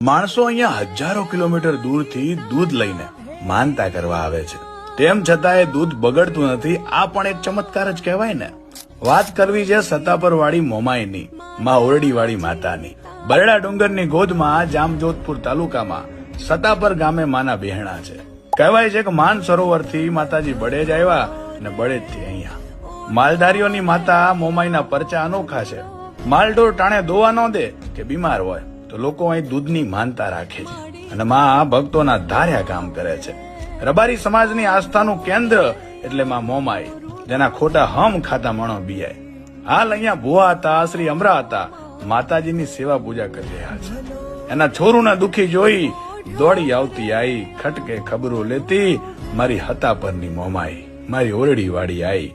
માણસો અહીંયા હજારો કિલોમીટર દૂરથી દૂધ લઈને માનતા કરવા આવે છે, તેમ છતાં એ દૂધ બગડતું નથી. આ પણ એક ચમત્કાર જ કહેવાય ને. વાત કરવી છે સતાપર વાળી મોમાઈની, માં ઓરડી વાળી માતાની. બરડા ડુંગરની ગોદમાં જામજોધપુર તાલુકામાં સતાપર ગામે માના બહેણા છે. કહેવાય છે કે માન સરોવરથી માતાજી બળેજ આવ્યા અને બળેજથી અહીંયા. માલધારીઓની માતા મોમાઈના પરચા અનોખા છે. માલઢોર ટાણે દોવા ન દે કે બીમાર હોય તો લોકો અહીં દૂધની માનતા રાખે છે અને માં ભક્તોના ધાર્યા કામ કરે છે. રબારી સમાજની આસ્થાનું કેન્દ્ર એટલે માં મોમાઈ, જેના ખોટા હમ ખાતા મણો બીયાય. હાલ અહીંયા ભુવા હતા, શ્રી અમરા હતા, માતાજીની સેવા પૂજા કરી રહ્યા છે. એના છોરુના દુખી જોઈ દોડી આવતી આઈ, ખટકે ખબરો લેતી મારી હતા પરની મોમાઈ, મારી ઓરડી વાળી આઈ.